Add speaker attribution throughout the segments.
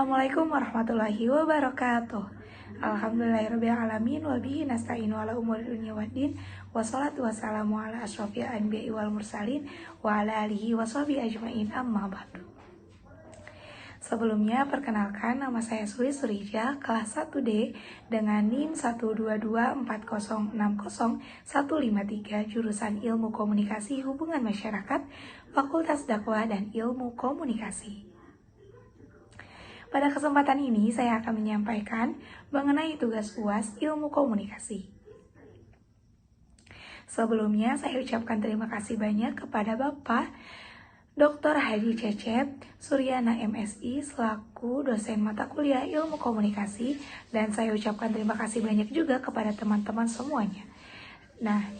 Speaker 1: Assalamualaikum warahmatullahi wabarakatuh. Alhamdulillahirrabbilalamin. Wabihi nasta'inu ala umuri dunya waddin. Wassalatu wassalamu ala asyrafil anbiya'i wal mursalin wa ala alihi wa sahbihi ajma'in, amma ba'du. Sebelumnya perkenalkan, nama saya Suri Surija, kelas 1D dengan NIM 12240600153, jurusan Ilmu Komunikasi Hubungan Masyarakat, Fakultas Dakwah dan Ilmu Komunikasi. Pada kesempatan ini saya akan menyampaikan mengenai tugas UAS Ilmu Komunikasi. Sebelumnya saya ucapkan terima kasih banyak kepada Bapak Dr. Hadi Cecep Suryana MSI selaku dosen mata kuliah Ilmu Komunikasi, dan saya ucapkan terima kasih banyak juga kepada teman-teman semuanya. Nah,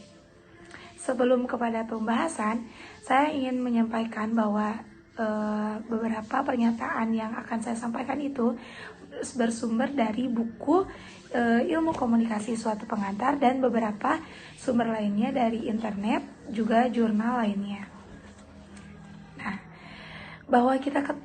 Speaker 1: sebelum kepada pembahasan, saya ingin menyampaikan bahwa beberapa pernyataan yang akan saya sampaikan itu bersumber dari buku Ilmu Komunikasi Suatu Pengantar dan beberapa sumber lainnya dari internet, juga jurnal lainnya. Nah, bahwa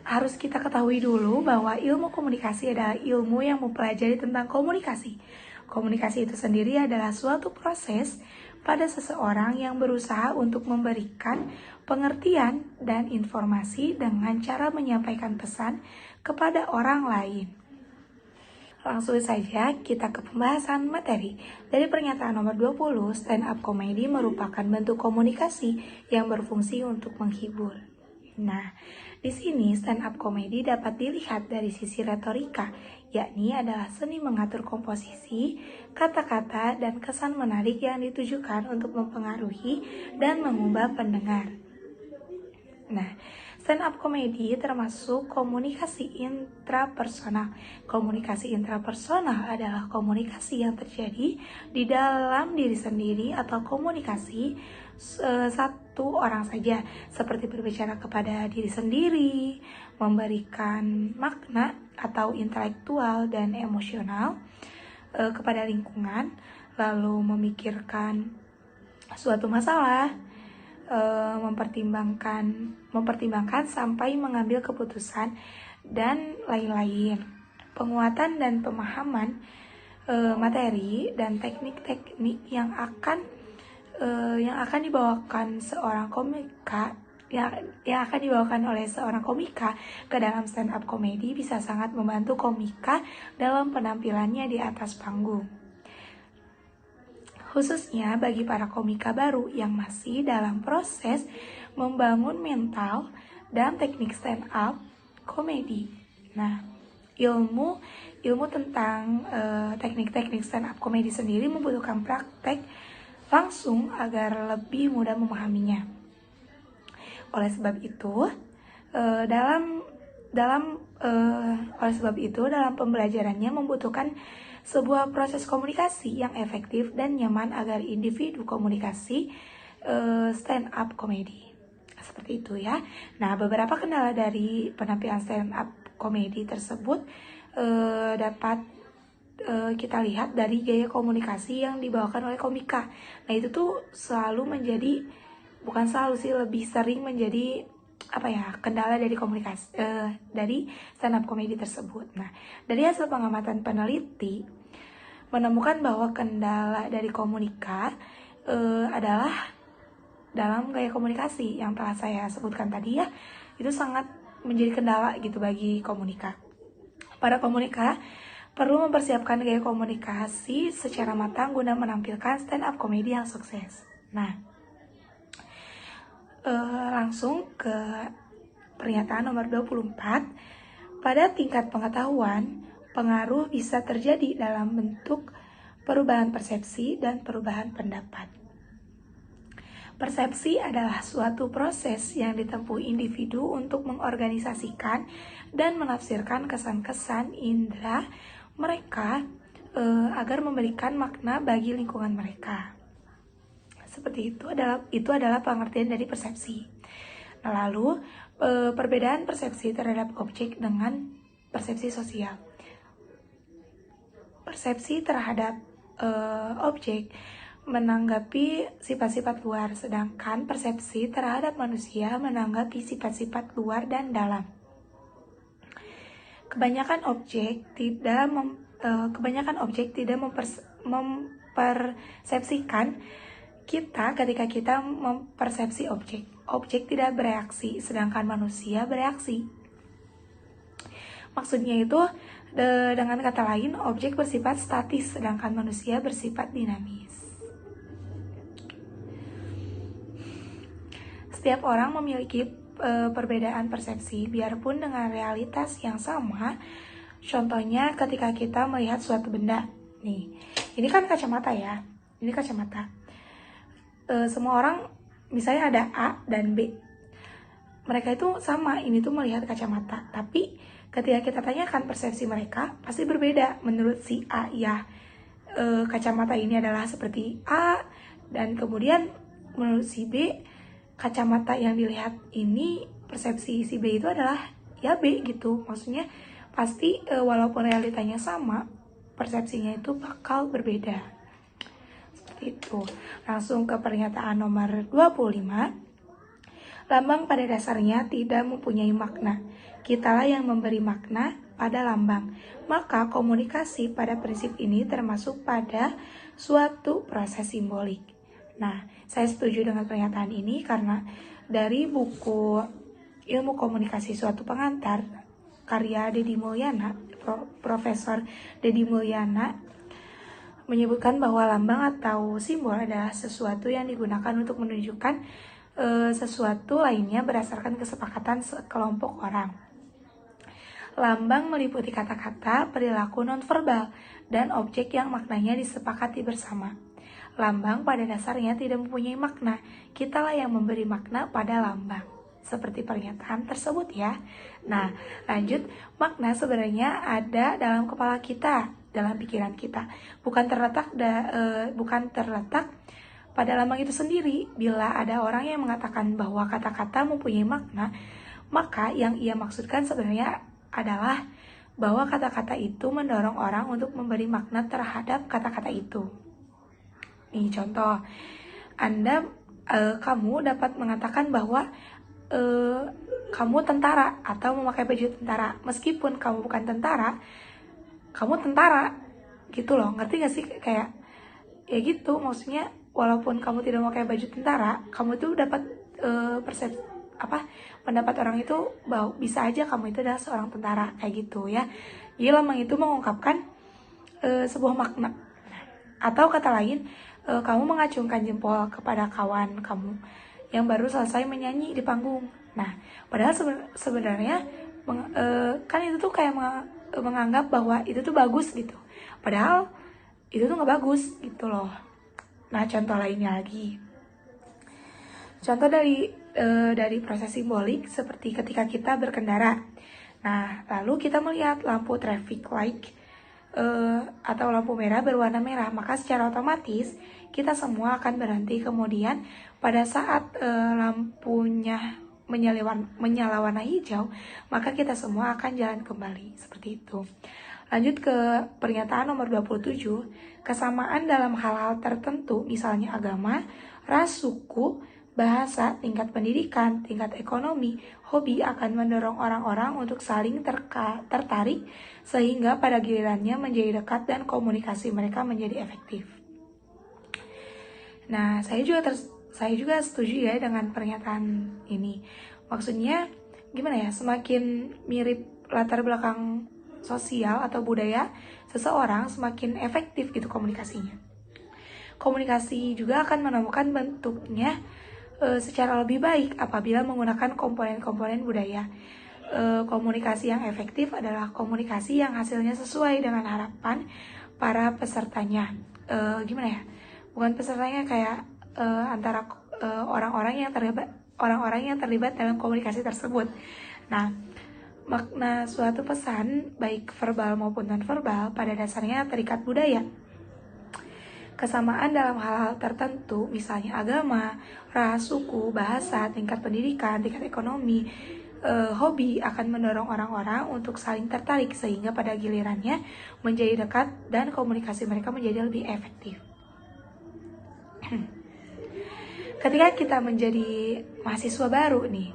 Speaker 1: harus kita ketahui dulu bahwa ilmu komunikasi adalah ilmu yang mempelajari tentang komunikasi. Komunikasi itu sendiri adalah suatu proses pada seseorang yang berusaha untuk memberikan pengertian dan informasi dengan cara menyampaikan pesan kepada orang lain. Langsung saja kita ke pembahasan materi. Dari pernyataan nomor 20, stand up comedy merupakan bentuk komunikasi yang berfungsi untuk menghibur. Nah, di sini stand up comedy dapat dilihat dari sisi retorika, yakni adalah seni mengatur komposisi, kata-kata, dan kesan menarik yang ditujukan untuk mempengaruhi dan mengubah pendengar. Nah, stand up comedy termasuk komunikasi intrapersonal. Komunikasi intrapersonal adalah komunikasi yang terjadi di dalam diri sendiri atau komunikasi satu orang saja, seperti berbicara kepada diri sendiri, memberikan makna atau intelektual dan emosional kepada lingkungan, lalu memikirkan suatu masalah, mempertimbangkan sampai mengambil keputusan, dan lain-lain. Penguatan dan pemahaman materi dan teknik-teknik yang akan dibawakan seorang komika yang akan dibawakan oleh seorang komika ke dalam stand up comedy bisa sangat membantu komika dalam penampilannya di atas panggung. Khususnya bagi para komika baru yang masih dalam proses membangun mental dan teknik stand up comedy. Nah, ilmu tentang teknik-teknik stand up comedy sendiri membutuhkan praktek langsung agar lebih mudah memahaminya. Oleh sebab itu, dalam pembelajarannya membutuhkan sebuah proses komunikasi yang efektif dan nyaman agar individu komunikasi stand up comedy. Seperti itu ya. Nah, beberapa kendala dari penampilan stand up comedy tersebut dapat kita lihat dari gaya komunikasi yang dibawakan oleh komika. Nah, itu tuh lebih sering menjadi kendala dari komunikasi dari stand up comedy tersebut. Nah, dari hasil pengamatan peneliti menemukan bahwa kendala dari komika adalah dalam gaya komunikasi yang telah saya sebutkan tadi ya, itu sangat menjadi kendala gitu bagi komika. Para komika perlu mempersiapkan gaya komunikasi secara matang guna menampilkan stand up comedy yang sukses. Nah, langsung ke pernyataan nomor 24. Pada tingkat pengetahuan, pengaruh bisa terjadi dalam bentuk perubahan persepsi dan perubahan pendapat. Persepsi adalah suatu proses yang ditempuh individu untuk mengorganisasikan dan menafsirkan kesan-kesan indera mereka agar memberikan makna bagi lingkungan mereka. Seperti itu adalah pengertian dari persepsi. Nah, lalu perbedaan persepsi terhadap objek dengan persepsi sosial. Persepsi terhadap objek menanggapi sifat-sifat luar, sedangkan persepsi terhadap manusia menanggapi sifat-sifat luar dan dalam. kebanyakan objek tidak mempersepsikan kita ketika kita mempersepsi objek. Objek tidak bereaksi, sedangkan manusia bereaksi. Maksudnya itu, dengan kata lain, objek bersifat statis, sedangkan manusia bersifat dinamis. Setiap orang memiliki perbedaan persepsi, biarpun dengan realitas yang sama. Contohnya ketika kita melihat suatu benda. Nih, ini kan kacamata ya. Ini kacamata. Semua orang, misalnya ada A dan B. Mereka itu sama, ini tuh melihat kacamata. Tapi ketika kita tanyakan persepsi mereka, pasti berbeda. Menurut si A ya, kacamata ini adalah seperti A. Dan kemudian menurut si B, kacamata yang dilihat ini, persepsi si B itu adalah ya B gitu. Maksudnya pasti walaupun realitanya sama, persepsinya itu bakal berbeda. Itu. Langsung ke pernyataan nomor 25. Lambang pada dasarnya tidak mempunyai makna. Kitalah yang memberi makna pada lambang. Maka komunikasi pada prinsip ini termasuk pada suatu proses simbolik. Nah, saya setuju dengan pernyataan ini karena dari buku Ilmu Komunikasi Suatu Pengantar karya Deddy Mulyana, Profesor Deddy Mulyana menyebutkan bahwa lambang atau simbol adalah sesuatu yang digunakan untuk menunjukkan sesuatu lainnya berdasarkan kesepakatan sekelompok orang. Lambang meliputi kata-kata, perilaku nonverbal, dan objek yang maknanya disepakati bersama. Lambang pada dasarnya tidak mempunyai makna, kitalah yang memberi makna pada lambang. Seperti pernyataan tersebut ya. Nah, lanjut, makna sebenarnya ada dalam kepala kita, dalam pikiran kita, bukan terletak pada lambang itu sendiri. Bila ada orang yang mengatakan bahwa kata-kata mempunyai makna, maka yang ia maksudkan sebenarnya adalah bahwa kata-kata itu mendorong orang untuk memberi makna terhadap kata-kata itu. Nih contoh, kamu dapat mengatakan bahwa kamu tentara atau memakai baju tentara, meskipun kamu bukan tentara, kamu tentara gitu loh. Ngerti gak sih? Kayak ya gitu, maksudnya walaupun kamu tidak memakai baju tentara, kamu tuh dapat pendapat orang itu bahwa bisa aja kamu itu adalah seorang tentara, kayak gitu ya. Jadi lambang itu mengungkapkan sebuah makna. Atau kata lain, kamu mengacungkan jempol kepada kawan kamu yang baru selesai menyanyi di panggung. Nah, padahal sebenarnya kan itu tuh kayak menganggap bahwa itu tuh bagus gitu. Padahal itu tuh nggak bagus gitu loh. Nah, contoh lainnya lagi. Contoh dari proses simbolik seperti ketika kita berkendara. Nah, lalu kita melihat lampu traffic light atau lampu merah berwarna merah, maka secara otomatis kita semua akan berhenti. Kemudian pada saat lampunya menyala warna hijau, maka kita semua akan jalan kembali, seperti itu. Lanjut ke pernyataan nomor 27, kesamaan dalam hal-hal tertentu, misalnya agama, ras, suku, bahasa, tingkat pendidikan, tingkat ekonomi, hobi akan mendorong orang-orang untuk saling tertarik sehingga pada gilirannya menjadi dekat dan komunikasi mereka menjadi efektif. Nah, saya juga setuju ya dengan pernyataan ini. Maksudnya gimana ya, semakin mirip latar belakang sosial atau budaya seseorang, semakin efektif gitu komunikasinya. Komunikasi juga akan menemukan bentuknya secara lebih baik apabila menggunakan komponen-komponen budaya. Komunikasi yang efektif adalah komunikasi yang hasilnya sesuai dengan harapan para pesertanya. Gimana ya? Bukan pesertanya, kayak antara orang-orang yang terlibat dalam komunikasi tersebut. Nah, makna suatu pesan baik verbal maupun non-verbal pada dasarnya terikat budaya. Kesamaan dalam hal-hal tertentu, misalnya agama, ras, suku, bahasa, tingkat pendidikan, tingkat ekonomi, hobi akan mendorong orang-orang untuk saling tertarik sehingga pada gilirannya menjadi dekat dan komunikasi mereka menjadi lebih efektif. Ketika kita menjadi mahasiswa baru nih,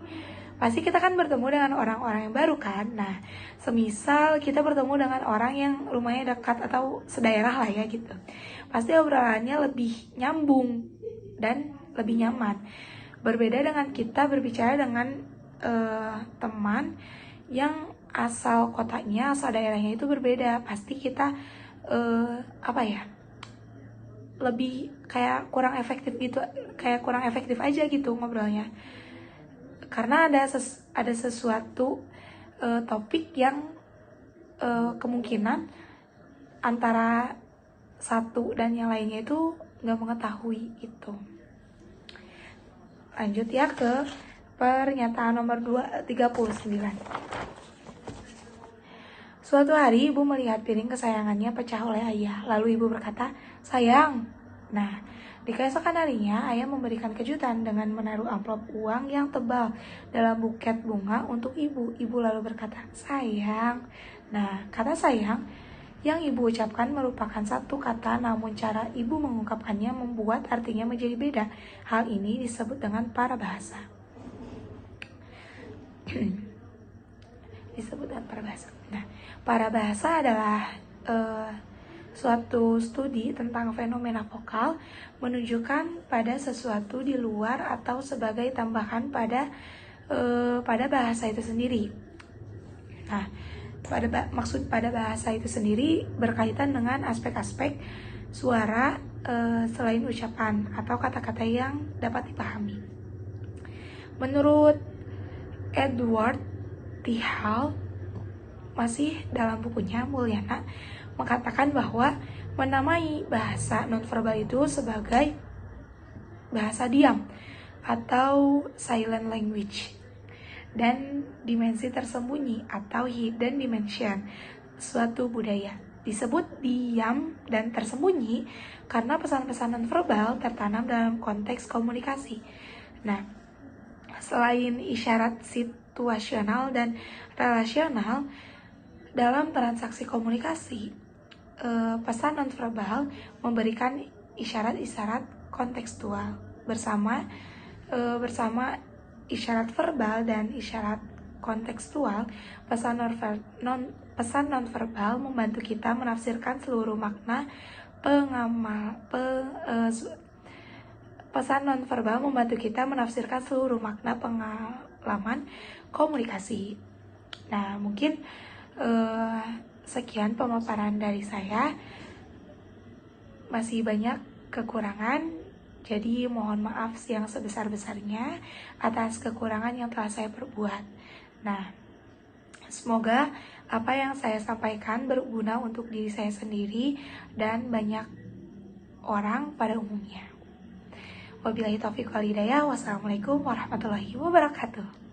Speaker 1: pasti kita kan bertemu dengan orang-orang yang baru kan. Nah, semisal kita bertemu dengan orang yang rumahnya dekat atau sedaerah lah ya gitu, pasti obrolannya lebih nyambung dan lebih nyaman. Berbeda dengan kita berbicara dengan teman yang asal kotanya, asal daerahnya itu berbeda. Pasti kita lebih kayak kurang efektif gitu, kayak kurang efektif aja gitu ngobrolnya, karena ada sesuatu topik yang kemungkinan antara satu dan yang lainnya itu nggak mengetahui gitu. Lanjut ya ke pernyataan nomor 39. Suatu hari ibu melihat piring kesayangannya pecah oleh ayah. Lalu ibu berkata, "Sayang." Nah, di keesokan harinya ayah memberikan kejutan dengan menaruh amplop uang yang tebal dalam buket bunga untuk ibu. Ibu lalu berkata, "Sayang." Nah, kata sayang yang ibu ucapkan merupakan satu kata, namun cara ibu mengungkapkannya membuat artinya menjadi beda. Hal ini disebut dengan parabahasa. Nah, parabahasa adalah suatu studi tentang fenomena vokal menunjukkan pada sesuatu di luar atau sebagai tambahan pada bahasa itu sendiri. Nah, maksud pada bahasa itu sendiri berkaitan dengan aspek-aspek suara selain ucapan atau kata-kata yang dapat dipahami. Menurut Edward T. Hall, masih dalam bukunya Mulyana, mengatakan bahwa menamai bahasa nonverbal itu sebagai bahasa diam atau silent language, dan dimensi tersembunyi atau hidden dimension suatu budaya. Disebut diam dan tersembunyi karena pesan-pesan nonverbal tertanam dalam konteks komunikasi. Nah, selain isyarat situasional dan relasional dalam transaksi komunikasi, pesan nonverbal memberikan isyarat-isyarat kontekstual bersama isyarat verbal dan isyarat kontekstual. Pesan nonverbal membantu kita menafsirkan seluruh makna pesan nonverbal membantu kita menafsirkan seluruh makna pengalaman komunikasi. Nah, mungkin sekian pemaparan dari saya. Masih banyak kekurangan, jadi mohon maaf yang sebesar-besarnya atas kekurangan yang telah saya perbuat. Nah, semoga apa yang saya sampaikan berguna untuk diri saya sendiri dan banyak orang pada umumnya. Wabillahi taufiq wal hidayah. Wassalamualaikum warahmatullahi wabarakatuh.